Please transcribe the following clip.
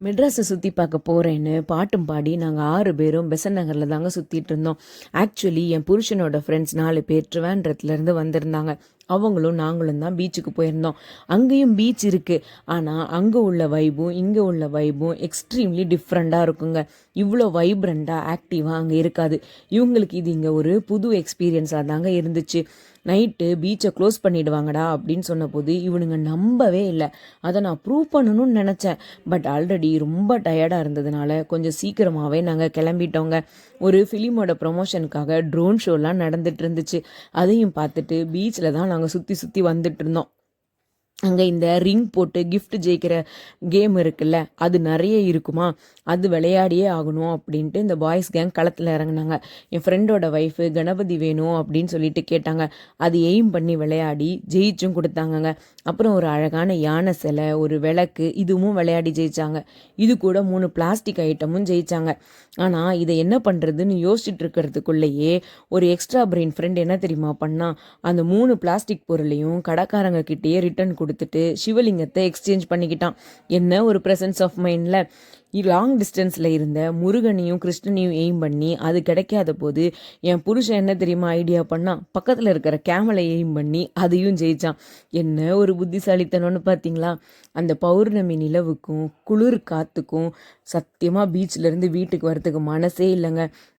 மெட்ராஸை சுற்றி பார்க்க போகிறேன்னு பாட்டும் பாடி நாங்கள் 6 பேரும் பெசன்ட் நகரில் தாங்க சுற்றிட்டு இருந்தோம். ஆக்சுவலி என் புருஷனோட ஃப்ரெண்ட்ஸ் 4 பேர் ட்ரிவாண்ட்ரத்துலேருந்து வந்திருந்தாங்க. அவங்களும் நாங்களும் தான் பீச்சுக்கு போயிருந்தோம். அங்கேயும் பீச் இருக்குது. ஆனால் அங்கே உள்ள வைபும் இங்கே உள்ள வைபும் எக்ஸ்ட்ரீம்லி டிஃப்ரெண்ட்டாக இருக்குங்க. இவ்வளோ வைப்ரண்ட்டாக ஆக்டிவாக அங்கே இருக்காது. இவங்களுக்கு இது இங்கே ஒரு புது எக்ஸ்பீரியன்ஸாக தாங்க இருந்துச்சு. நைட்டு பீச்சை க்ளோஸ் பண்ணிடுவாங்கடா அப்படின்னு சொன்னபோது இவனுங்க நம்பவே இல்லை. அதை நான் ப்ரூவ் பண்ணணும்னு நினச்சேன். பட் ஆல்ரெடி ரொம்ப டயர்டாக இருந்ததுனால கொஞ்சம் சீக்கிரமாகவே நாங்கள் கிளம்பிட்டோங்க. ஒரு ஃபிலிமோட ப்ரொமோஷனுக்காக ட்ரோன் ஷோலாம் நடந்துட்டு இருந்துச்சு. அதையும் பார்த்துட்டு பீச்சில் தான் நாங்கள் சுற்றி சுற்றி வந்துட்டு இருந்தோம். அங்கே இந்த ரிங் போட்டு கிஃப்ட் ஜெயிக்கிற கேம் இருக்குல்ல, அது நிறைய இருக்குமா, அது விளையாடியே ஆகணும் அப்படின்ட்டு இந்த பாய்ஸ் கேங் களத்தில் இறங்குனாங்க. என் ஃப்ரெண்டோட ஒய்ஃபு கணபதி வேணும் அப்படின்னு சொல்லிட்டு கேட்டாங்க. அது எய்ம் பண்ணி விளையாடி ஜெயிச்சும் கொடுத்தாங்கங்க. அப்புறம் ஒரு அழகான யானை சிலை, ஒரு விளக்கு, இதுவும் விளையாடி ஜெயிச்சாங்க. இது கூட 3 பிளாஸ்டிக் ஐட்டமும் ஜெயிச்சாங்க. ஆனால் இதை என்ன பண்ணுறதுன்னு யோசிச்சுட்டு இருக்கிறதுக்குள்ளேயே ஒரு எக்ஸ்ட்ரா பிரெயின் ஃப்ரெண்ட் என்ன தெரியுமா பண்ணா, அந்த 3 பிளாஸ்டிக் பொருளையும் கடைக்காரங்க கிட்டேயே ரிட்டர்ன் கொடுத்துட்டு சிவலிங்கத்தை எக்ஸ்சேஞ்ச் பண்ணிக்கிட்டான். என்ன ஒரு ப்ரெசன்ஸ் ஆஃப் மைண்டில். லாங் டிஸ்டன்ஸில் இருந்த முருகனையும் கிருஷ்ணனையும் எய்ம் பண்ணி அது கிடைக்காத போது என் புருஷன் என்ன தெரியுமா ஐடியா பண்ணான், பக்கத்தில் இருக்கிற கேமலை எய்ம் பண்ணி அதையும் ஜெயிச்சான். என்ன ஒரு புத்திசாலித்தனம்னு பார்த்தீங்களா? அந்த பௌர்ணமி நிலவுக்கும் குளிர் காற்றுக்கும் சத்தியமாக பீச்சிலேருந்து வீட்டுக்கு வரத்துக்கு மனசே இல்லைங்க.